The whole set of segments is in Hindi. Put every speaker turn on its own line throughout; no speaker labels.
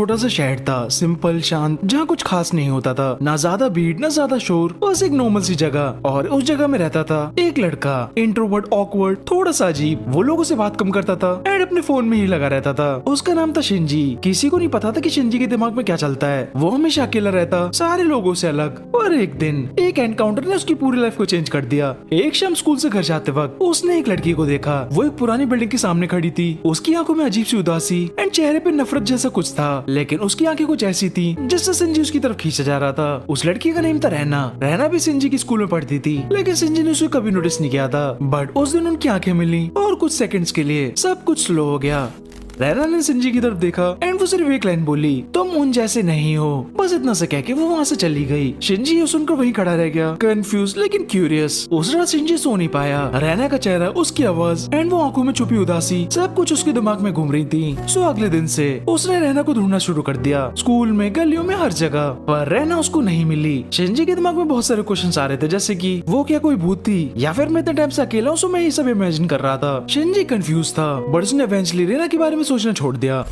छोटा सा शहर था, सिंपल शांत, जहाँ कुछ खास नहीं होता था, ना ज्यादा भीड़ ना ज्यादा शोर, बस एक नॉर्मल सी जगह। और उस जगह में रहता था एक लड़का, इंट्रोवर्ट, ऑकवर्ड, थोड़ा सा अजीब। वो लोगों से बात कम करता था एंड अपने फोन में ही लगा रहता था। उसका नाम था शिंजी। किसी को नहीं पता था कि शिंजी के दिमाग में क्या चलता है। वो हमेशा अकेला रहता, सारे लोगों से अलग। और एक दिन एक एनकाउंटर ने उसकी पूरी लाइफ को चेंज कर दिया। एक शाम स्कूल से घर जाते वक्त उसने एक लड़की को देखा। वो एक पुरानी बिल्डिंग के सामने खड़ी थी। उसकी आंखों में अजीब सी उदासी एंड चेहरे पे नफरत जैसा कुछ था, लेकिन उसकी आंखें कुछ ऐसी थी जिससे सिंजी उसकी तरफ खींचा जा रहा था। उस लड़की का नाम था रहना। रहना भी सिंजी की स्कूल में पढ़ती थी, लेकिन सिंजी ने उसे कभी नोटिस नहीं किया था। बट उस दिन उनकी आंखें मिली और कुछ सेकंड्स के लिए सब कुछ स्लो हो गया। रहना ने सिंजी की तरफ देखा एंड वो सिर्फ एक लाइन बोली, तुम उन जैसे नहीं हो। बस इतना से कह के वो वहाँ से चली गई। शिंजी ये सुनकर वहीं खड़ा रह गया, कंफ्यूज लेकिन क्यूरियस। उस रात शिंजी सो नहीं पाया। रहना का चेहरा, उसकी आवाज एंड वो आंखों में छुपी उदासी, सब कुछ उसके दिमाग में घूम रही थी। सो अगले दिन से उसने रहना को ढूंढना शुरू कर दिया, स्कूल में, गलियों में, हर जगह। पर रहना उसको नहीं मिली। शिंजी के दिमाग में बहुत सारे क्वेश्चन आ रहे थे, जैसे कि वो क्या कोई भूत थी या फिर मैं इतने टाइम से अकेला हूँ, सो मैं ये सब इमेजिन कर रहा था। शिंजी कंफ्यूज था, बट उसने इवेंचुअली रहना के बारे में सोचना छोड़ दिया।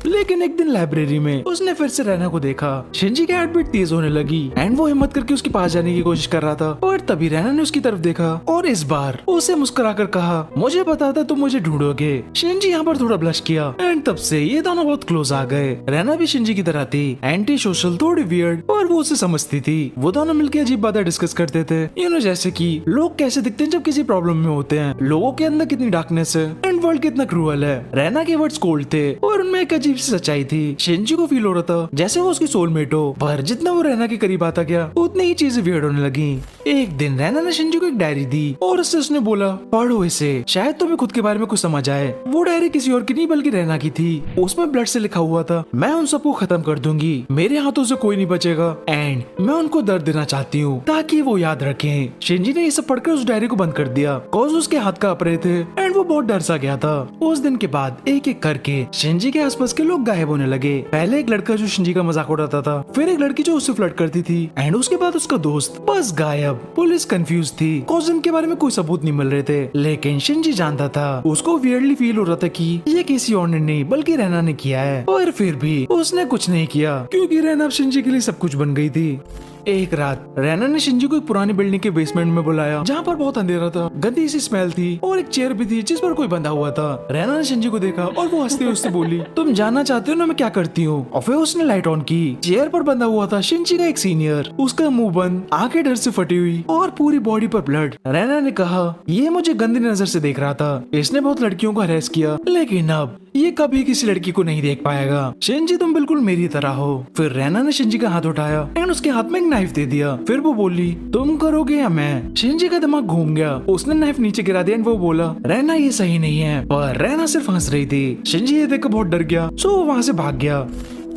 लेकिन एक दिन लाइब्रेरी में उसने फिर से रहना को देखा। शिंजी की हार्ट बीट तेज होने लगी एंड वो हिम्मत करके उसके पास जाने की कोशिश कर रहा था। और तभी रहना ने उसकी तरफ देखा और इस बार उसे मुस्कुराकर कहा, मुझे पता था तुम मुझे ढूंढोगे। शिंजी यहाँ पर थोड़ा ब्लश किया एंड तब से ये दोनों बहुत क्लोज आ गए। रहना भी शिंजी की तरह थी, एंटी सोशल, थोड़ी वियर्ड, और वो उसे समझती थी। वो दोनों मिलकर अजीब बातें डिस्कस करते थे, जैसे कि लोग कैसे दिखते हैं जब किसी प्रॉब्लम में होते हैं, लोगों के अंदर कितनी डार्कनेस है एंड वर्ल्ड कितना क्रूअल है। रहना के वर्ड्स कोल्ड थे और उनमें एक अजीब सी सच्चाई थी। शिंजी को फील हो रहा था जैसे वो उसकी सोलमेट हो, पर जितना वो रहना के करीब आता गया उतनी ही चीजें वियर्ड होने लगी। एक दिन रहना ने शिंजी को एक डायरी दी और उससे उसने बोला, पढ़ो इसे, शायद तुम्हें खुद के बारे में कुछ समझ आए। वो डायरी किसी और की नहीं बल्कि रहना की थी। उसमें ब्लड से लिखा हुआ था, मैं उन सबको खत्म कर दूंगी, मेरे हाथों से कोई नहीं बचेगा एंड मैं उनको दर्द देना चाहती हूँ ताकि वो याद रखें। शिंजी ने ये सब पढ़कर उस डायरी को बंद कर दिया, कॉज उसके हाथ कांप रहे थे एंड वो बहुत डर सा गया था। उस दिन के बाद एक एक करके शिंजी के आसपास के लोग गायब होने लगे। पहले एक लड़का जो शिंजी का मजाक उड़ाता था, फिर एक लड़की जो उससे फ्लर्ट करती थी एंड उसके बाद उसका दोस्त, बस गायब। पुलिस कंफ्यूज थी, कॉज इनके बारे में कोई सबूत नहीं मिल रहे थे, लेकिन शिंजी जानता था, उसको वियर्डली फील हो रहा था कि ये किसी और ने नहीं बल्कि रहना ने किया है। और फिर भी उसने कुछ नहीं किया क्योंकि रहना अब शिंजी के लिए सब कुछ बन गई थी। एक रात रहना ने शिंजी को एक पुरानी बिल्डिंग के बेसमेंट में बुलाया, जहाँ पर बहुत अंधेरा था, गंदी सी स्मेल थी और एक चेयर भी थी जिस पर कोई बंधा हुआ था। रहना ने शिंजी को देखा और वो हंसते हुए उससे बोली, तुम जानना चाहते हो ना मैं क्या करती हूँ? और फिर उसने लाइट ऑन की। चेयर पर बंधा हुआ था शिंजी का एक सीनियर, उसका मुंह बंद, आंखें डर से फटी हुई और पूरी बॉडी पर ब्लड। रहना ने कहा, ये मुझे गंदी नजर से देख रहा था, इसने बहुत लड़कियों को हरेस किया, लेकिन अब ये कभी किसी लड़की को नहीं देख पाएगा। शिंजी तुम बिल्कुल मेरी तरह हो। फिर रहना ने शिंजी का हाथ उठाया एंड उसके हाथ में एक नाइफ दे दिया। फिर वो बोली, तुम करोगे या मैं? शिंजी का दिमाग घूम गया, उसने नाइफ नीचे गिरा दिया एंड वो बोला, रहना ये सही नहीं है। पर रहना सिर्फ हंस रही थी। शिंजी ये देखकर बहुत डर गया, सो वो वहाँ से भाग गया।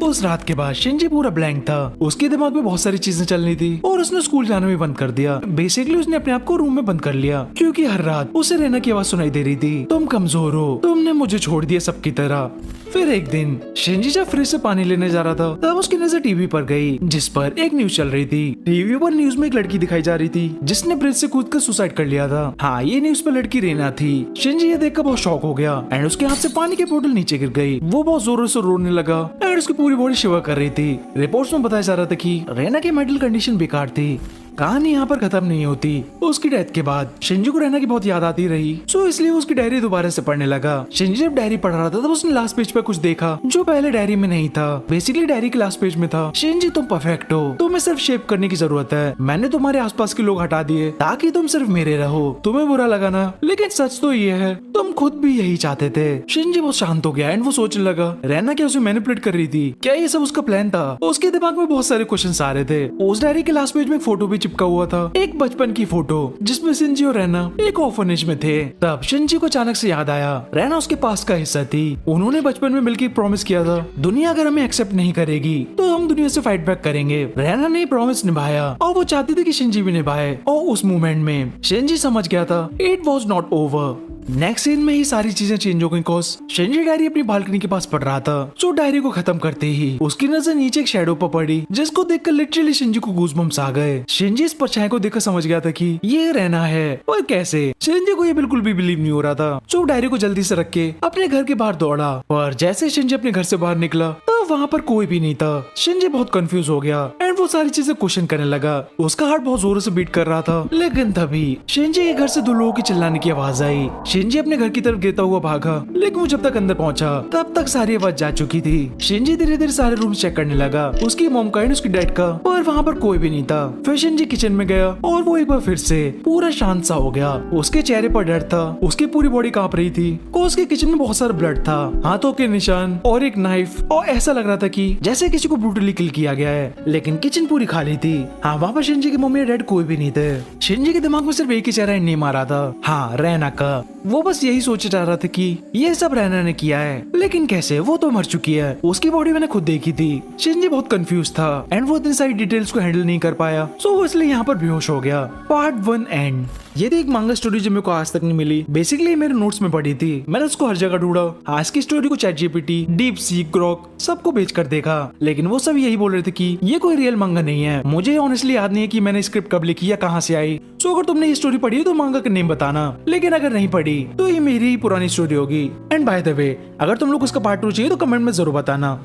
उस रात के बाद शिंजी पूरा ब्लैंक था। उसके दिमाग में बहुत सारी चीजें चल रही थी और उसने स्कूल जाना भी बंद कर दिया। बेसिकली उसने अपने आप को रूम में बंद कर लिया क्योंकि हर रात उसे रहना की आवाज सुनाई दे रही थी, तुम कमजोर हो, तुमने मुझे छोड़ दिया सबकी तरह। फिर एक दिन शिंजी जब फ्रिज से पानी लेने जा रहा था, तब उसकी नजर टीवी पर गई जिस पर एक न्यूज चल रही थी। टीवी पर न्यूज में एक लड़की दिखाई जा रही थी जिसने ब्रिज से कूद कर सुसाइड कर लिया था। हाँ, ये न्यूज पर लड़की रहना थी। शिंजी ये देखकर बहुत शॉक हो गया एंड उसके हाथ से पानी की बोतल नीचे गिर गई। वो बहुत जोरों से रोने लगा एंड उसकी पूरी बॉडी शिवर कर रही थी। रिपोर्ट्स में बताया जा रहा था कि रहना की मेंटल कंडीशन बेकार थी। कहानी यहाँ पर खत्म नहीं होती। उसकी डेथ के बाद शिंजी को रहना की बहुत याद आती रही, सो इसलिए उसकी डायरी दोबारा से पढ़ने लगा। शिंजी जब डायरी पढ़ रहा था तब उसने लास्ट पेज पर कुछ देखा जो पहले डायरी में नहीं था। बेसिकली डायरी के लास्ट पेज में था, शिंजी तुम परफेक्ट हो, तुम्हें सिर्फ शेप करने की जरूरत है। मैंने तुम्हारे आसपास के लोग हटा दिए ताकि तुम सिर्फ मेरे रहो। तुम्हें बुरा लगा ना, लेकिन सच तो ये है तुम खुद भी यही चाहते थे। शिंजी बहुत शांत हो गया एंड वो सोचने लगा, रहना क्या उसे मैनिपुलेट कर रही थी? क्या ये सब उसका प्लान था? उसके दिमाग में बहुत सारे क्वेश्चन आ रहे थे। उस डायरी के लास्ट पेज में एक फोटो भी चिपका हुआ था, एक बचपन की फोटो जिसमें शिंजी और रहना एक ऑर्फनेज में थे। तब शिंजी को अचानक से याद आया, रहना उसके पास का हिस्सा थी। उन्होंने बचपन में मिलकर प्रॉमिस किया था, दुनिया अगर हमें एक्सेप्ट नहीं करेगी तो हम दुनिया से फाइट बैक करेंगे। रहना ने प्रॉमिस निभाया और वो चाहती थी कि शिंजी भी निभाए। और उस मोमेंट में शिंजी समझ गया था it was not over. Next scene में ही सारी चीजें चेंज हो गई। कॉज शिंजी डायरी अपनी बालकनी के पास पढ़ रहा था, सो डायरी को खत्म करते ही उसकी नजर नीचे एक शैडो पर पड़ी जिसको देखकर लिटरली शिंजी को गूज़बम्प्स आ गए। शिंजी इस परछाई को देखकर समझ गया था कि ये रहना है, और कैसे। शिंजी को ये बिल्कुल भी बिलीव नहीं हो रहा था, सो डायरी को जल्दी से रख के अपने घर के बाहर दौड़ा। और जैसे शिंजी अपने घर से बाहर निकला वहाँ पर कोई भी नहीं था। शिंजी बहुत कंफ्यूज हो गया एंड वो सारी चीजें क्वेश्चन करने लगा। उसका हार्ट बहुत जोरों से बीट कर रहा था। लेकिन तभी शिंजी के घर से 2 लोगों की चिल्लाने की आवाज आई। शिंजी अपने घर की तरफ गिरता हुआ भागा, लेकिन वो जब तक अंदर पहुंचा तब तक सारी आवाज जा चुकी थी। शिंजी धीरे धीरे सारे रूम चेक करने लगा, उसकी मॉम का एंड उसकी डैड का, पर वहाँ पर कोई भी नहीं था। फिर शिंजी किचन में गया और वो एक बार फिर से पूरा शांत सा हो गया। उसके चेहरे पर डर था, उसकी पूरी बॉडी कांप रही थी। उसके किचन में बहुत सारा ब्लड था, हाथों के निशान और एक नाइफ, और ऐसा लग रहा था कि जैसे किसी को ब्रूटली किल किया गया है। लेकिन किचन पूरी खाली थी। हाँ, वहाँ पर शिंजी की मम्मी और डैड कोई भी नहीं थे। शिंजी के दिमाग में सिर्फ एक ही चेहरा नेम आ रहा था, हाँ, रैना का। वो बस यही सोच रहा था कि ये सब रैना ने किया है, लेकिन कैसे, वो तो मर चुकी है। उसकी बॉडी मैंने खुद देखी थी। शिंजी बहुत कंफ्यूज था एंड वो इतनी सारी डिटेल्स को हैंडल नहीं कर पाया, सो वो इसलिए यहाँ पर बेहोश हो गया। Part 1 and. ये थी एक मांगा स्टोरी जो मेरे को आज तक नहीं मिली। बेसिकली मेरे नोट्स में पड़ी थी, मैंने उसको हर जगह ढूंढा। आज की स्टोरी को ChatGPT, DeepSeek, ग्रॉक सबको बेच कर देखा, लेकिन वो सब यही बोल रहे थे कि ये कोई रियल मांगा नहीं है। मुझे ऑनेस्टली याद नहीं है कि मैंने स्क्रिप्ट कब लिखी या कहाँ से आई। सो अगर तुमने ये स्टोरी पढ़ी है तो मांगा का नेम बताना, लेकिन अगर नहीं पढ़ी तो ये मेरी ही पुरानी स्टोरी होगी। एंड बाय द वे, अगर तुम लोग उसका पार्ट 2 चाहिए तो कमेंट में जरूर बताना।